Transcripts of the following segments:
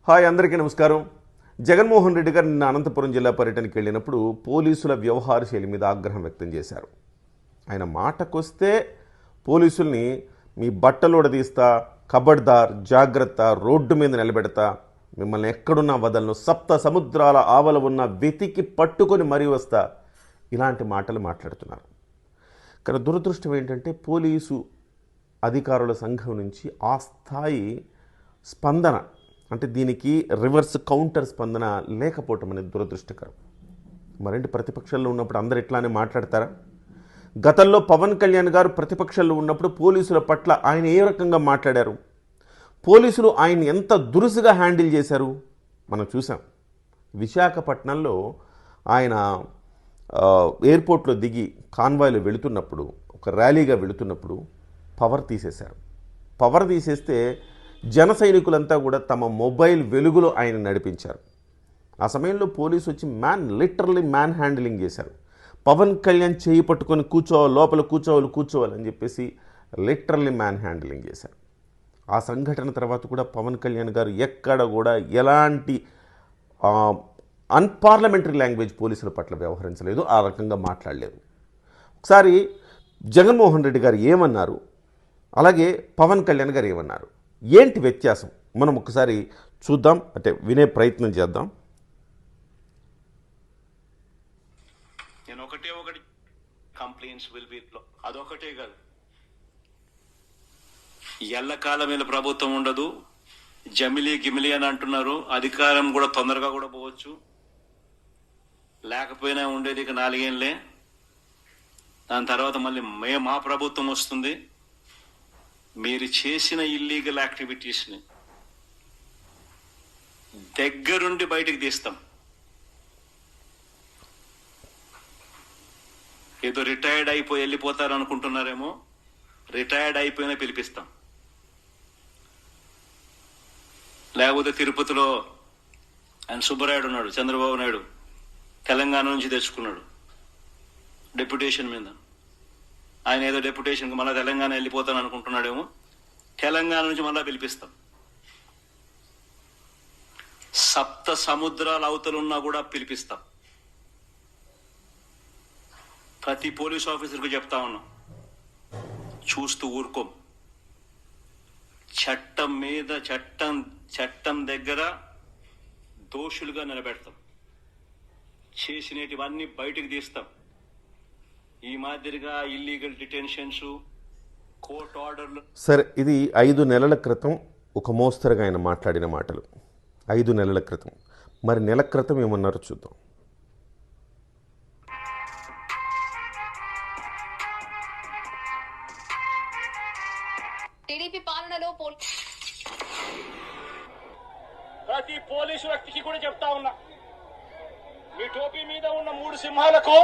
Hi అందరికీ నమస్కారం. జగన్మోహన్ రెడ్డి గారు నిన్న అనంతపురం జిల్లా పర్యటనకి వెళ్ళినప్పుడు పోలీసుల వ్యవహార శైలి మీద ఆగ్రహం వ్యక్తం చేశారు. ఆయన మాటకొస్తే పోలీసుల్ని మీ బట్టలోడదీస్తా, కబడ్దార్, జాగ్రత్త, రోడ్డు మీద నిలబెడతా, మిమ్మల్ని ఎక్కడున్నా వదలను, సప్త సముద్రాల ఆవల ఉన్న వెతికి పట్టుకొని మరీ వస్తా, ఇలాంటి మాటలు మాట్లాడుతున్నారు. కానీ దురదృష్టం ఏంటంటే పోలీసు అధికారుల సంఘం నుంచి ఆ స్థాయి స్పందన, అంటే దీనికి రివర్స్ కౌంటర్ స్పందన లేకపోవటం అనేది దురదృష్టకరం. మరేంటి, ప్రతిపక్షాల్లో ఉన్నప్పుడు అందరు ఇట్లానే మాట్లాడతారా? గతంలో పవన్ కళ్యాణ్ గారు ప్రతిపక్షాల్లో ఉన్నప్పుడు పోలీసుల పట్ల ఆయన ఏ రకంగా మాట్లాడారు, పోలీసులు ఆయన ఎంత దురుసుగా హ్యాండిల్ చేశారు మనం చూసాం. విశాఖపట్నంలో ఆయన ఎయిర్పోర్ట్లో దిగి కాన్వాయ్లో వెళుతున్నప్పుడు, ఒక ర్యాలీగా వెళుతున్నప్పుడు పవర్ తీసేశారు. పవర్ తీసేస్తే జన సైనికులంతా కూడా తమ మొబైల్ వెలుగులో ఆయన నడిపించారు. ఆ సమయంలో పోలీసు వచ్చి లిటరల్లీ మ్యాన్ హ్యాండిలింగ్ చేశారు. పవన్ కళ్యాణ్ చేయి పట్టుకొని లోపల కూర్చోవాలని చెప్పేసి లిటరల్లీ మ్యాన్ హ్యాండిలింగ్ చేశారు. ఆ సంఘటన తర్వాత కూడా పవన్ కళ్యాణ్ గారు ఎక్కడ కూడా ఎలాంటి అన్పార్లమెంటరీ లాంగ్వేజ్ పోలీసుల పట్ల వ్యవహరించలేదు, ఆ రకంగా మాట్లాడలేదు. ఒకసారి జగన్మోహన్ రెడ్డి గారు ఏమన్నారు, అలాగే పవన్ కళ్యాణ్ గారు ఏమన్నారు, ఏంటి వ్యత్యాసం మనం ఒకసారి చూద్దాం, అంటే వినే ప్రయత్నం చేద్దాం. నేను ఒకటి కంప్లైంట్స్ విల్ బి అదొకటే కాదు, ఎల్లకాలం వీళ్ళ ప్రభుత్వం ఉండదు, గిమిలి అని అంటున్నారు. అధికారం కూడా తొందరగా కూడా పోవచ్చు, లేకపోయినా ఉండేది ఇక 4 ఏళ్ళే. దాని తర్వాత మళ్ళీ మా ప్రభుత్వం వస్తుంది. మీరు చేసిన ఇల్లీగల్ యాక్టివిటీస్ని దగ్గరుండి బయటికి తీస్తాం. ఏదో రిటైర్డ్ అయిపోయి వెళ్ళిపోతారు అనుకుంటున్నారేమో, రిటైర్డ్ అయిపోయినా పిలిపిస్తాం. లేకపోతే తిరుపతిలో ఆయన సుబ్బరాయుడు ఉన్నాడు, చంద్రబాబు నాయుడు తెలంగాణ నుంచి తెచ్చుకున్నాడు డెప్యుటేషన్ మీద. ఆయన ఏదో డెప్యుటేషన్కి మళ్ళీ తెలంగాణ వెళ్ళిపోతాను అనుకుంటున్నాడేమో, తెలంగాణ నుంచి మళ్ళీ పిలిపిస్తాం. సప్త సముద్రాల అవతలున్నా కూడా పిలిపిస్తాం. ప్రతి పోలీస్ ఆఫీసర్కి చెప్తా ఉన్నాం, చూస్తూ ఊరుకోం. చట్టం మీద చట్టం దగ్గర దోషులుగా నిలబెడతాం. చేసినటివన్నీ బయటకు తీస్తాం. ఈ మాదిరిగా ఇల్లీగల్ డిటెన్షన్స్, కోర్టు ఆర్డర్లు. సరే, ఇది 5 నెలల క్రితం ఒక మోస్తరుగా ఆయన మాట్లాడిన మాటలు. 5 నెలల క్రితం. మరి నెల క్రితం ఏమన్నారో చూద్దాం. టీడీపీ పాలనలో ప్రతి పోలీసు వ్యక్తికి కూడా చెప్తా ఉన్నా, మీ టోపీ మీద ఉన్న 3 సింహాలకు,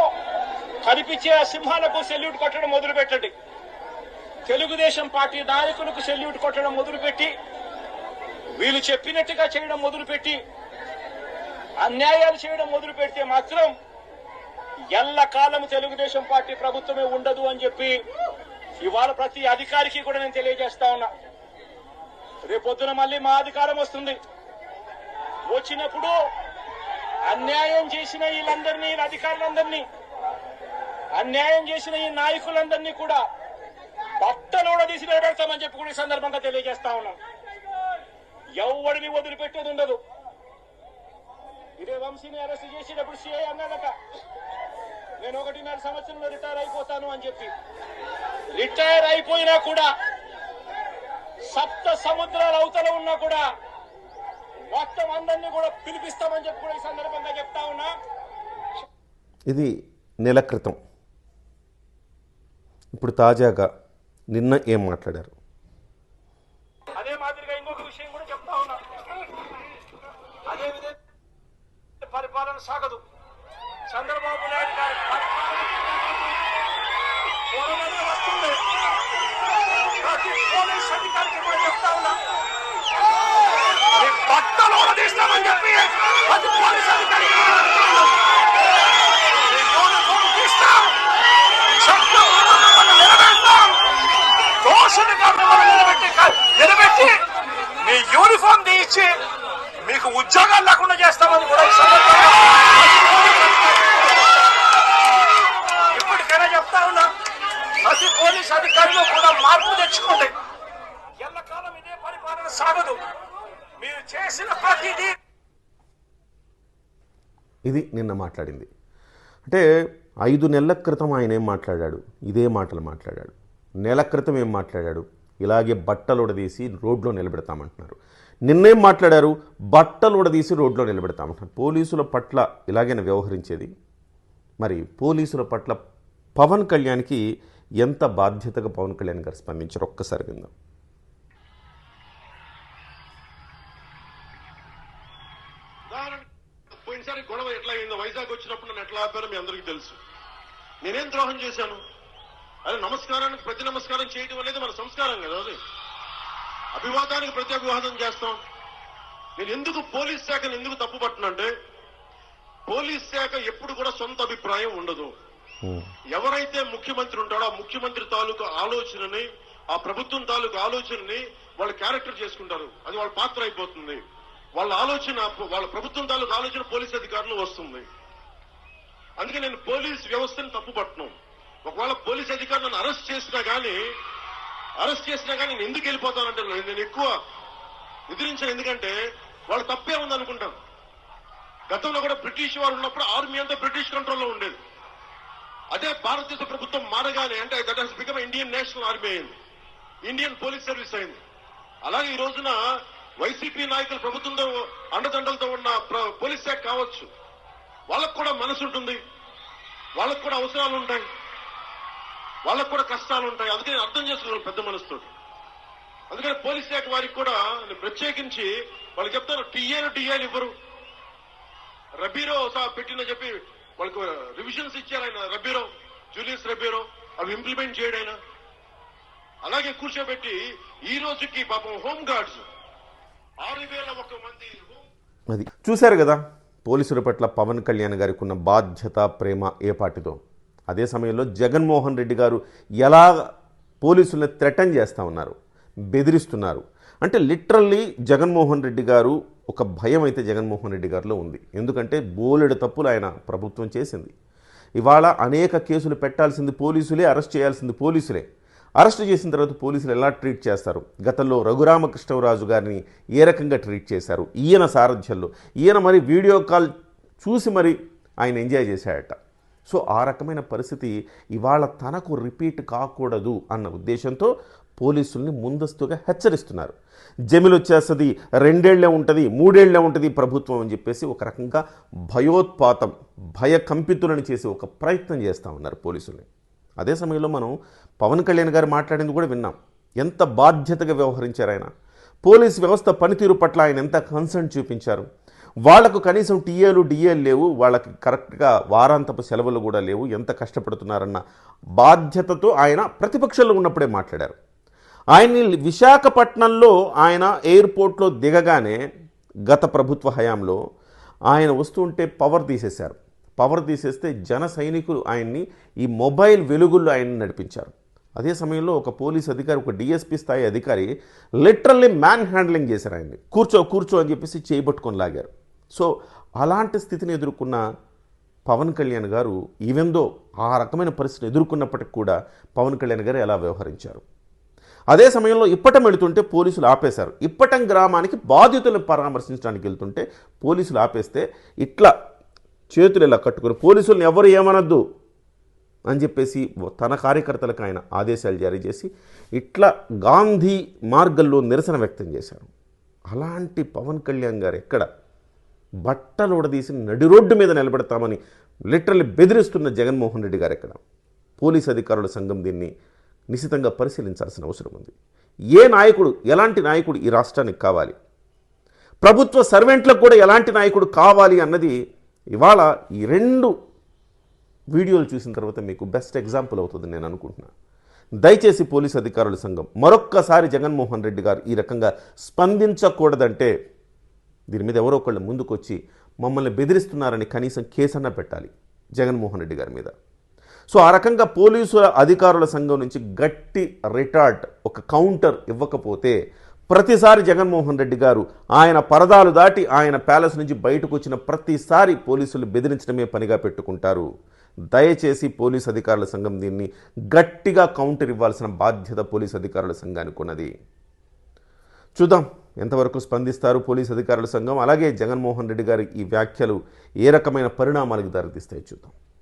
కనిపించే ఆ సింహాలకు సెల్యూట్ కొట్టడం మొదలు పెట్టండి. తెలుగుదేశం పార్టీ నాయకులకు సెల్యూట్ కొట్టడం మొదలుపెట్టి, వీళ్ళు చెప్పినట్టుగా చేయడం మొదలుపెట్టి, అన్యాయాలు చేయడం మొదలు పెడితే మాత్రం ఎల్లకాలం తెలుగుదేశం పార్టీ ప్రభుత్వమే ఉండదు అని చెప్పి ఇవాళ ప్రతి అధికారికి కూడా నేను తెలియజేస్తా ఉన్నా. రేపొద్దున మళ్ళీ మా అధికారం వస్తుంది. వచ్చినప్పుడు అన్యాయం చేసిన వీళ్ళందరినీ, అధికారులందరినీ, అన్యాయం చేసిన ఈ నాయకులందరినీ కూడా బట్టలోడ తీసి నిలబెడతామని చెప్పి కూడా ఈ సందర్భంగా తెలియజేస్తా ఉన్నాం. ఎవడిని వదిలిపెట్టేది ఉండదు. ఇదే వంశీని అరెస్ట్ చేసేటప్పుడు సిఐ అన్నాడట, నేను 1.5 సంవత్సరంలో రిటైర్ అయిపోతాను అని చెప్పి. రిటైర్ అయిపోయినా కూడా, సప్త సముద్రాల అవతల ఉన్నా కూడా మొత్తం అందరినీ కూడా పిలిపిస్తామని చెప్పి కూడా ఈ సందర్భంగా చెప్తా ఉన్నా. ఇది నెల క్రితం. ఇప్పుడు తాజాగా నిన్న ఏం మాట్లాడారు? అదే మాదిరిగా ఇంకొక విషయం కూడా చెప్తా ఉన్నా. అదే విధంగా పరిపాలన సాగదు. చంద్రబాబు నాయుడు గారి త్వరలోనే వస్తుంది. ప్రతి పోలీస్ అధికారికి కూడా చెప్తా ఉన్నా, బట్టలు తీస్తామని చెప్పి ప్రతి పోలీస్ అధికారికి నిలబెట్టి మీ యూనిఫామ్ తీయించి మీ మీరు చేసిన ప్రతిదీ ఇది నిన్న మాట్లాడింది. అంటే 5 నెలల క్రితం ఆయన ఏం మాట్లాడాడు? ఇదే మాటలు మాట్లాడాడు. నెల క్రితం ఏం మాట్లాడాడు? ఇలాగే బట్టలు ఉడదీసి రోడ్లో నిలబెడతామంటున్నారు. నిన్నేం మాట్లాడారు? బట్టలు ఉడదీసి రోడ్లో నిలబెడతామంటున్నారు. పోలీసుల పట్ల ఇలాగైనా వ్యవహరించేది? మరి పోలీసుల పట్ల పవన్ కళ్యాణ్కి ఎంత బాధ్యతగా పవన్ కళ్యాణ్ గారు స్పందించారు ఒక్కసారి విందాం. పోయినసారి గొడవ ఎట్లా అయిందో, వైజాగ్ వచ్చినప్పుడు నన్ను ఎట్లా ఆపారో మీ అందరికీ తెలుసు. నేనేం ద్రోహం చేశాను? అదే నమస్కారానికి ప్రతి నమస్కారం చేయడం అనేది మన సంస్కారం కదా. అది అభివాదానికి ప్రతి అభివాదం చేస్తాం. నేను ఎందుకు పోలీస్ శాఖను ఎందుకు తప్పుపట్టినంటే, పోలీస్ శాఖ ఎప్పుడు కూడా సొంత అభిప్రాయం ఉండదు. ఎవరైతే ముఖ్యమంత్రి ఉంటాడో ఆ ముఖ్యమంత్రి తాలూకు ఆలోచనని, ఆ ప్రభుత్వం తాలూకు ఆలోచనని వాళ్ళు క్యారెక్టర్ చేసుకుంటారు. అది వాళ్ళ పాత్ర అయిపోతుంది. వాళ్ళ ఆలోచన, వాళ్ళ ప్రభుత్వం తాలూకు ఆలోచన పోలీస్ అధికారులు వస్తుంది. అందుకే నేను పోలీస్ వ్యవస్థను తప్పుపట్టను. ఒకవేళ పోలీస్ అధికారులు నన్ను అరెస్ట్ చేసినా కానీ నేను ఎందుకు వెళ్ళిపోతానంటే, నేను ఎక్కువ ఎదిరించాను. ఎందుకంటే వాళ్ళు తప్పే ఉంది అనుకుంటాను. గతంలో కూడా బ్రిటిష్ వారు ఉన్నప్పుడు ఆర్మీ అంతా బ్రిటిష్ కంట్రోల్లో ఉండేది. అదే భారతదేశ ప్రభుత్వం మారగానే, అంటే that has become Indian national army అయింది, ఇండియన్ పోలీస్ సర్వీస్ అయింది. అలాగే ఈ రోజున వైసీపీ నాయకులు ప్రభుత్వంతో అండదండలతో ఉన్న పోలీస్ శాఖ కావచ్చు, వాళ్ళకు కూడా మనసు ఉంటుంది, వాళ్ళకు కూడా అవసరాలు ఉంటాయి, వాళ్ళకు కూడా కష్టాలు ఉంటాయి. అందుకని అర్థం చేసుకోవాలి పెద్ద మనసుతో. అందుకని పోలీస్ శాఖ వారికి కూడా ప్రత్యేకించి వాళ్ళు చెప్తారు, టీఏలు ఇవ్వరు. రబీరో పెట్టిన చెప్పి వాళ్ళకు రివిజన్స్ ఇచ్చారు ఆయన, రబీరో, జూలియస్ రబీరో, అవి ఇంప్లిమెంట్ చేయడం ఆయన. అలాగే కూర్చోబెట్టి ఈ రోజుకి పాపం హోమ్ గార్డ్స్ 6,001 మంది. అది చూశారు కదా పోలీసుల పట్ల పవన్ కళ్యాణ్ గారికి ఉన్న బాధ్యత, ప్రేమ ఏ పాటితో. అదే సమయంలో జగన్మోహన్ రెడ్డి గారు ఎలా పోలీసుల్ని థ్రెటన్ చేస్తూ ఉన్నారు, బెదిరిస్తున్నారు. అంటే లిటరల్లీ జగన్మోహన్ రెడ్డి గారు ఒక భయం అయితే జగన్మోహన్ రెడ్డి గారిలో ఉంది. ఎందుకంటే బోలెడు తప్పులు ఆయన ప్రభుత్వం చేసింది. ఇవాళ అనేక కేసులు పెట్టాల్సింది పోలీసులే, అరెస్ట్ చేయాల్సింది పోలీసులే. అరెస్ట్ చేసిన తర్వాత పోలీసులు ఎలా ట్రీట్ చేస్తారు? గతంలో రఘురామకృష్ణరాజు గారిని ఏ రకంగా ట్రీట్ చేశారు? ఈయన సారథ్యంలో ఈయన మరి వీడియో కాల్ చూసి మరి ఆయన ఎంజాయ్ చేశాడట. సో ఆ రకమైన పరిస్థితి ఇవాళ తనకు రిపీట్ కాకూడదు అన్న ఉద్దేశంతో పోలీసుల్ని ముందస్తుగా హెచ్చరిస్తున్నారు. జమిలి వచ్చేస్తుంది, 2 ఏళ్లే ఉంటుంది, 3 ఏళ్లే ఉంటుంది ప్రభుత్వం అని చెప్పేసి ఒక రకంగా భయోత్పాతం, భయకంపితులను చేసి ఒక ప్రయత్నం చేస్తూ ఉన్నారు పోలీసుల్ని. అదే సమయంలో మనం పవన్ కళ్యాణ్ గారు మాట్లాడింది కూడా విన్నాం. ఎంత బాధ్యతగా వ్యవహరించారు ఆయన. పోలీస్ వ్యవస్థ పనితీరు పట్ల ఆయన ఎంత కన్సర్న్ చూపించారు. వాళ్లకు కనీసం టీఏలు డిఏలు లేవు, వాళ్ళకి కరెక్ట్గా వారాంతపు సెలవులు కూడా లేవు, ఎంత కష్టపడుతున్నారన్న బాధ్యతతో ఆయన ప్రతిపక్షంలో ఉన్నప్పుడే మాట్లాడారు. ఆయన్ని విశాఖపట్నంలో ఆయన ఎయిర్పోర్ట్లో దిగగానే గత ప్రభుత్వ హయాంలో ఆయన వస్తుంటే పవర్ తీసేశారు. పవర్ తీసేస్తే జన సైనికులు ఆయన్ని ఈ మొబైల్ వెలుగుల్లో ఆయన్ని నడిపించారు. అదే సమయంలో ఒక పోలీస్ అధికారి, ఒక డిఎస్పీ స్థాయి అధికారి లిటరల్లీ మ్యాన్ హ్యాండ్లింగ్ చేశారు ఆయన్ని. కూర్చో అని చెప్పేసి చేయబట్టుకొని లాగారు. సో అలాంటి స్థితిని ఎదుర్కొన్న పవన్ కళ్యాణ్ గారు ఈవెందో ఆ రకమైన పరిస్థితిని ఎదుర్కొన్నప్పటికి కూడా పవన్ కళ్యాణ్ గారు ఎలా వ్యవహరించారు. అదే సమయంలో ఇప్పటం వెళుతుంటే పోలీసులు ఆపేశారు. ఇప్పటం గ్రామానికి బాధితులను పరామర్శించడానికి వెళ్తుంటే పోలీసులు ఆపేస్తే ఇట్లా చేతులు ఇలా కట్టుకుని పోలీసులను ఎవరు ఏమనద్దు అని చెప్పేసి తన కార్యకర్తలకు ఆయన ఆదేశాలు జారీ చేసి ఇట్లా గాంధీ మార్గంలో నిరసన వ్యక్తం చేశారు. అలాంటి పవన్ కళ్యాణ్ గారు ఎక్కడ బట్టలు ఉడదీసి నడి రోడ్డు మీద నిలబెడతామని లిటరల్లీ బెదిరిస్తున్న జగన్మోహన్ రెడ్డి గారు ఎక్కడ? పోలీస్ అధికారుల సంఘం దీన్ని నిశితంగా పరిశీలించాల్సిన అవసరం ఉంది. ఏ నాయకుడు, ఎలాంటి నాయకుడు ఈ రాష్ట్రానికి కావాలి, ప్రభుత్వ సర్వెంట్లకు కూడా ఎలాంటి నాయకుడు కావాలి అన్నది ఇవాళ ఈ 2 వీడియోలు చూసిన తర్వాత మీకు బెస్ట్ ఎగ్జాంపుల్ అవుతుందని నేను అనుకుంటున్నాను. దయచేసి పోలీస్ అధికారుల సంఘం మరొక్కసారి జగన్మోహన్ రెడ్డి గారు ఈ రకంగా స్పందించకూడదంటే దీని మీద ఎవరో ఒకళ్ళు ముందుకొచ్చి మమ్మల్ని బెదిరిస్తున్నారని కనీసం కేసన్నా పెట్టాలి జగన్మోహన్ రెడ్డి గారి మీద. సో ఆ రకంగా పోలీసుల అధికారుల సంఘం నుంచి గట్టి రిటార్ట్, ఒక కౌంటర్ ఇవ్వకపోతే ప్రతిసారి జగన్మోహన్ రెడ్డి గారు ఆయన పరదాలు దాటి ఆయన ప్యాలెస్ నుంచి బయటకు వచ్చిన ప్రతిసారి పోలీసులు బెదిరించడమే పనిగా పెట్టుకుంటారు. దయచేసి పోలీస్ అధికారుల సంఘం దీన్ని గట్టిగా కౌంటర్ ఇవ్వాల్సిన బాధ్యత పోలీస్ అధికారుల సంఘానికి ఉన్నది. చూద్దాం ఎంతవరకు స్పందిస్తారు పోలీస్ అధికారుల సంఘం, అలాగే జగన్మోహన్ రెడ్డి గారి ఈ వ్యాఖ్యలు ఏ రకమైన పరిణామాలకు దారితీస్తాయో చూద్దాం.